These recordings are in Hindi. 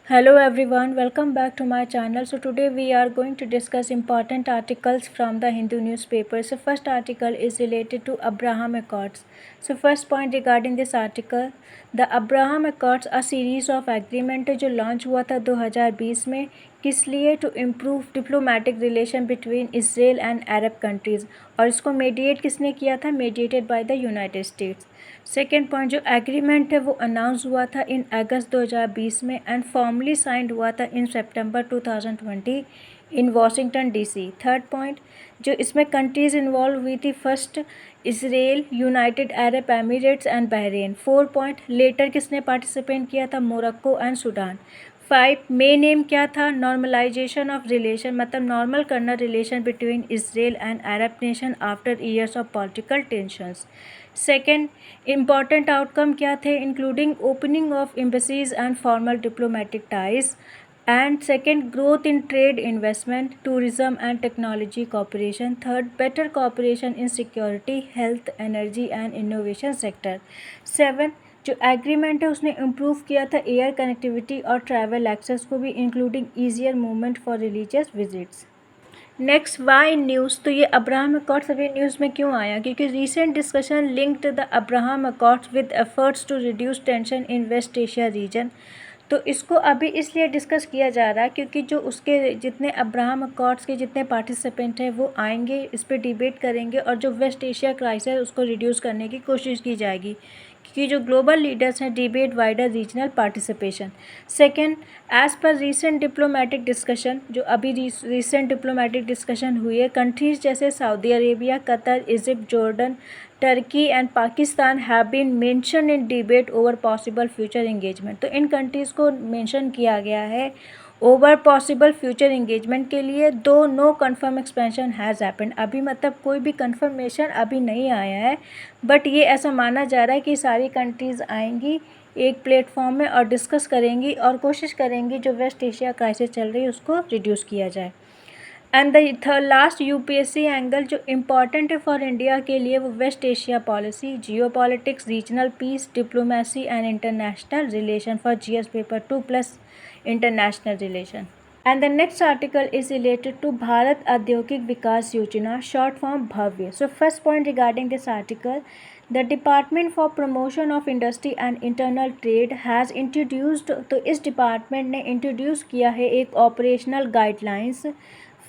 Hello everyone, welcome back to my channel. So today we are going to discuss important articles from the Hindu newspaper. So first article is related to Abraham Accords. So first point regarding this article, the Abraham Accords a series of agreement जो लॉन्च हुआ था 2020 में किस लिए to improve diplomatic relation between Israel and Arab countries और इसको मीडिएट किसने किया था, mediated by the United States. Second point जो एग्रीमेंट है वो अनाउंस हुआ था इन अगस्त 2020 में एंड फॉर्मली साइंड हुआ था in September 2020 in Washington DC. Third point जो इसमें कंट्रीज़ इन्वॉल्व हुई थी, first Israel, United Arab Emirates and Bahrain. Four point later किसने पार्टिसिपेट किया था, Morocco and Sudan. Five main aim क्या था, नॉर्मलाइजेशन ऑफ रिलेशन, मतलब नॉर्मल करना relation between Israel and Arab nation after years of political tensions. Second important outcome क्या थे, including opening of embassies and formal diplomatic ties and second growth in trade investment, tourism and technology cooperation. Third better cooperation in security, health, energy and innovation sector. Seven जो एग्रीमेंट है उसने इम्प्रूव किया था एयर कनेक्टिविटी और ट्रैवल एक्सेस को भी, including easier movement for religious visits. Next why news, तो ये अब्राहम अकॉर्ड्स अभी न्यूज़ में क्यों आया, क्योंकि recent discussion linked the Abraham accords with efforts to reduce tension in West Asia region. तो इसको अभी इसलिए डिस्कस किया जा रहा है क्योंकि जो उसके जितने अब्राहम अकॉर्ड्स के जितने पार्टिसिपेंट हैं वो आएंगे, इस पर डिबेट करेंगे और जो वेस्ट एशिया क्राइसिस है उसको रिड्यूस करने की कोशिश की जाएगी, क्योंकि जो ग्लोबल लीडर्स हैं debate wider regional participation. Second as per recent diplomatic discussion, जो अभी रीसेंट डिप्लोमेटिक डिस्कशन हुई है, कंट्रीज़ जैसे Saudi Arabia, Qatar, Egypt, Jordan, Turkey and Pakistan have been mention in debate over possible future engagement. तो इन कंट्रीज़ को मेंशन किया गया है ओवर पॉसिबल फ्यूचर एंगेजमेंट के लिए, though no confirm expansion has happened. अभी मतलब कोई भी कन्फर्मेशन अभी नहीं आया है, बट ये ऐसा माना जा रहा है कि सारी कंट्रीज़ आएंगी एक प्लेटफॉर्म में और डिस्कस करेंगी और कोशिश करेंगी जो वेस्ट एशिया क्राइसिस चल रही है उसको रिड्यूस किया जाए। And the last UPSC angle जो इम्पॉर्टेंट है फॉर इंडिया के लिए वो West Asia policy, geopolitics, regional peace, diplomacy and international relation for GS paper 2+ international relation. And the next article is related to Bharat Audyogik Vikas Yojana, short form BHAVY. So first point regarding this article, the Department for Promotion of Industry and Internal Trade has introduced, तो इस डिपार्टमेंट ने इंट्रोड्यूस किया है एक operational guidelines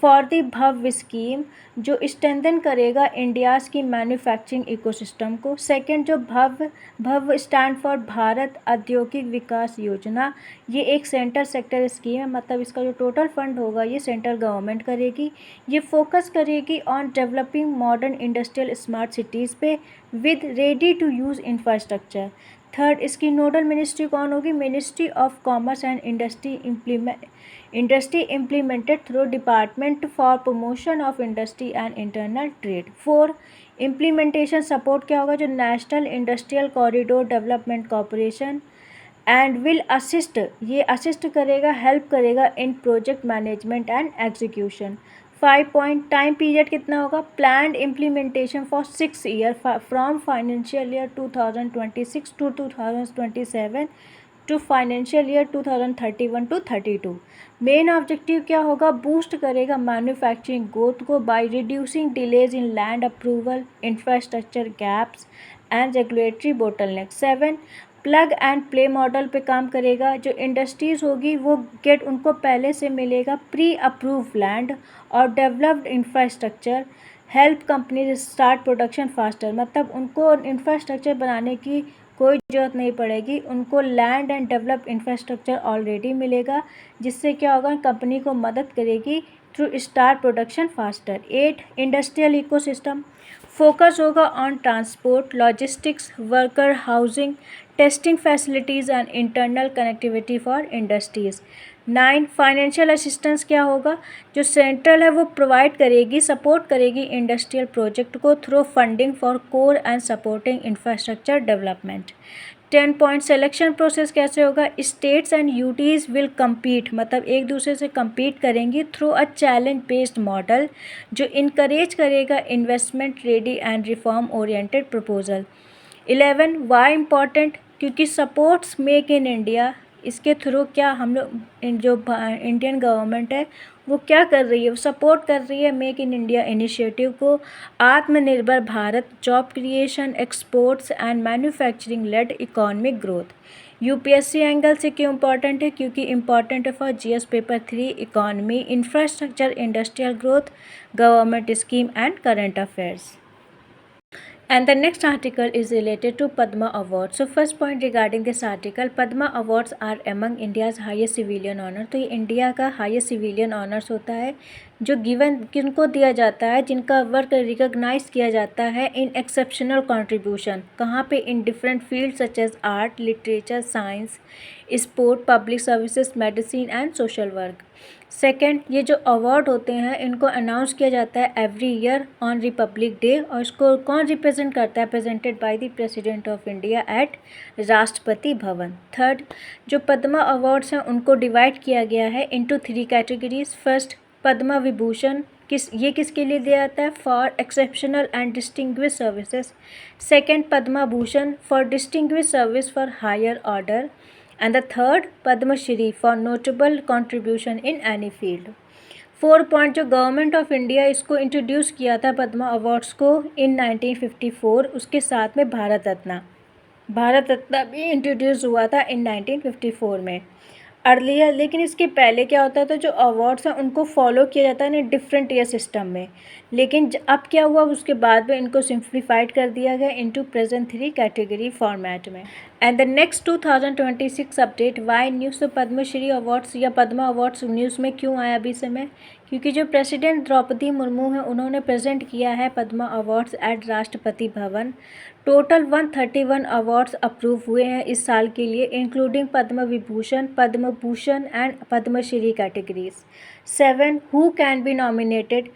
for the Bhavya scheme जो स्ट्रेंथन करेगा इंडियाज़ की मैन्युफैक्चरिंग इकोसिस्टम को। सेकंड जो भव्य स्टैंड फॉर भारत औद्योगिक विकास योजना, ये एक सेंटर सेक्टर स्कीम है, मतलब इसका जो टोटल फंड होगा ये सेंट्रल गवर्नमेंट करेगी। ये फोकस करेगी on developing modern industrial smart cities पे with ready to use infrastructure. Third इसकी नोडल मिनिस्ट्री कौन होगी, ministry of commerce and industry implemented through department for promotion of industry and internal trade. Four implementation support क्या होगा, जो national industrial corridor development corporation and will assist, ये असिस्ट करेगा, हेल्प करेगा in project management and execution. 5 point time period कितना होगा, planned implementation for 6 year from financial year 2026 to 2027 to financial year 2031 to 32। Main objective क्या होगा, बूस्ट करेगा मैन्युफैक्चरिंग ग्रोथ को by reducing delays in land approval, infrastructure gaps and regulatory bottleneck. 7 plug and play model पे काम करेगा, जो इंडस्ट्रीज़ होगी वो गेट उनको पहले से मिलेगा प्री अप्रूव लैंड और developed infrastructure, help companies start production faster, मतलब उनको इंफ्रास्ट्रक्चर बनाने की कोई ज़रूरत नहीं पड़ेगी, उनको land and develop infrastructure already मिलेगा, जिससे क्या होगा कंपनी को मदद करेगी through start production faster. 8 industrial ecosystem, focus होगा on transport, logistics, worker housing, testing facilities and internal connectivity for industries. 9 financial assistance क्या होगा, जो सेंट्रल है वो प्रोवाइड करेगी, सपोर्ट करेगी इंडस्ट्रियल प्रोजेक्ट को through funding for core and supporting infrastructure development. 10 point selection process कैसे होगा, states and UTs will compete, मतलब एक दूसरे से कम्पीट करेंगी through a challenge based model जो इनकरेज करेगा investment ready and reform oriented proposal. 11 why important, क्योंकि सपोर्ट्स मेक इन इंडिया इसके थ्रू क्या हम लोग जो इंडियन गवर्नमेंट है वो क्या कर रही है, वो सपोर्ट कर रही है मेक इन इंडिया इनिशिएटिव को, Atmanirbhar Bharat, job creation, exports and manufacturing led economic growth. UPSC angle से क्यों इम्पॉर्टेंट है, क्योंकि इम्पॉर्टेंट है for GS paper 3 economy, infrastructure, industrial growth, government scheme and current affairs. And the next article is related to Padma Awards. So first point regarding this article, Padma Awards are among India's highest civilian honor. तो ये इंडिया का हाईएस्ट सिविलियन ऑनर्स होता है जो गिवन किनको दिया जाता है, जिनका वर्क रिकॉग्नाइज किया जाता है इन एक्सेप्शनल कंट्रीब्यूशन, कहाँ पे, in different field such as art, literature, science, sport, public services, medicine and social work. Second, ये जो अवार्ड होते हैं इनको अनाउंस किया जाता है every year on Republic day, और इसको कौन रिप्रेजेंट करता है, presented by the president of India at Rashtrapati Bhavan. Third, जो पद्मा अवार्ड्स हैं उनको डिवाइड किया गया है into 3 categories. First, Padma Vibhushan, ये किसके लिए दिया जाता है, for exceptional and distinguish services. Second, Padma Bhushan for distinguish service for higher order, and the third Padma Shri for notable contribution in any field। 4 point, जो गवर्नमेंट ऑफ इंडिया इसको इंट्रोड्यूस किया था पद्मा अवार्ड्स को इन 1954, उसके साथ में भारत रत्न भी इंट्रोड्यूस हुआ था इन 1954 में अर्लियर। लेकिन इसके पहले क्या होता था, जो अवार्ड्स हैं उनको फॉलो किया जाता है ना डिफरेंट ईयर सिस्टम में, लेकिन अब क्या हुआ, उसके बाद में इनको सिंप्लीफाइड कर दिया गया इनटू प्रेजेंट 3 कैटेगरी फॉर्मेट में। And the next 2026 update, why news. तो पद्मश्री अवार्ड्स या पद्मा अवार्ड्स न्यूज़ में क्यों आया अभी समय, क्योंकि जो प्रेसिडेंट द्रौपदी मुर्मू हैं उन्होंने प्रेजेंट किया है Padma awards eight Rashtrapati Bhavan. Total 131 awards approve हुए हैं इस साल के लिए, including Padma Vibhushan, Padma Bhushan and Padma Shri categories. 7, who can be nominated,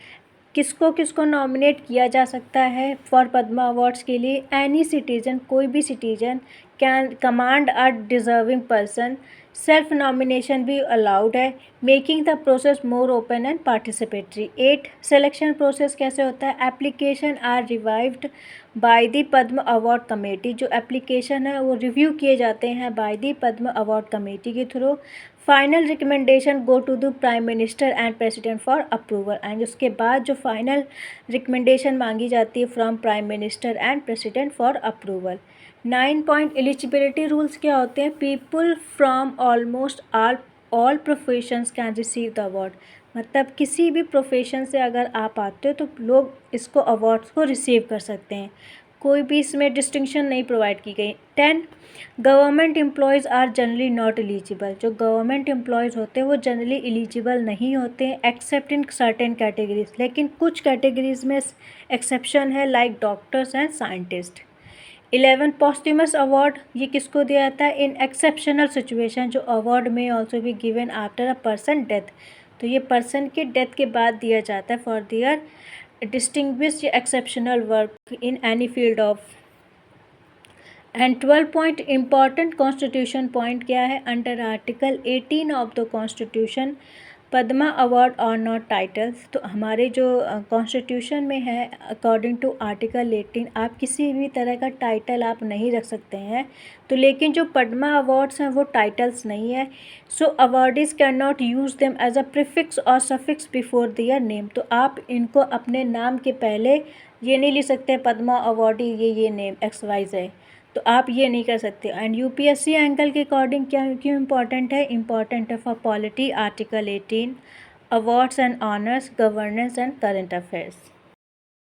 किसको किसको नॉमिनेट किया जा सकता है फॉर पद्मा अवार्ड्स के लिए, एनी सिटीजन, कोई भी citizen can commend a deserving person, self nomination भी अलाउड है, making the process more open and participatory. 8, selection process कैसे होता है, application are reviewed by the Padma award committee, जो एप्लीकेशन है वो रिव्यू किए जाते हैं by the Padma award committee के through. Final recommendation go to the prime minister and president for approval, and उसके बाद जो फाइनल रिकमेंडेशन मांगी जाती है from prime minister and president for approval. 9 point, eligibility rules क्या होते हैं, people from almost all professions can receive the award, मतलब किसी भी प्रोफेशन से अगर आप आते हो तो लोग इसको अवार्ड्स को रिसीव कर सकते हैं, कोई भी इसमें डिस्टिंक्शन नहीं प्रोवाइड की गई। 10, government employees are generally not eligible, जो गवर्नमेंट एम्प्लॉयज़ होते हैं वो जनरली एलिजिबल नहीं होते हैं एक्सेप्ट इन सर्टेन कैटेगरीज, लेकिन कुछ कैटेगरीज में एक्सेप्शन है like doctors and scientist. 11, posthumous award, ये किसको दिया जाता है, इन एक्सेप्शनल सिचुएशन, जो अवार्ड में ऑल्सो भी given after a person death, तो ये पर्सन के डेथ के बाद दिया जाता है for their distinguished exceptional work in any field of. And 12 point, important constitution point क्या है, under article 18 of the constitution Padma award are not titles, तो हमारे जो कॉन्स्टिट्यूशन में है अकॉर्डिंग टू आर्टिकल 18 आप किसी भी तरह का टाइटल आप नहीं रख सकते हैं, तो लेकिन जो पद्मा अवार्ड्स हैं वो टाइटल्स नहीं है। So awardees can not use them as a prefix और सफिक्स बिफोर दियर नेम, तो आप इनको अपने नाम के पहले ये नहीं लिख सकते पद्मा अवार्डी ये नेम XYZ है, तो आप ये नहीं कर सकते। एंड यूपीएससी एंगल के अकॉर्डिंग क्या क्यों इम्पॉर्टेंट है, इम्पॉर्टेंट है for polity article 18, awards and honours, governance and current affairs.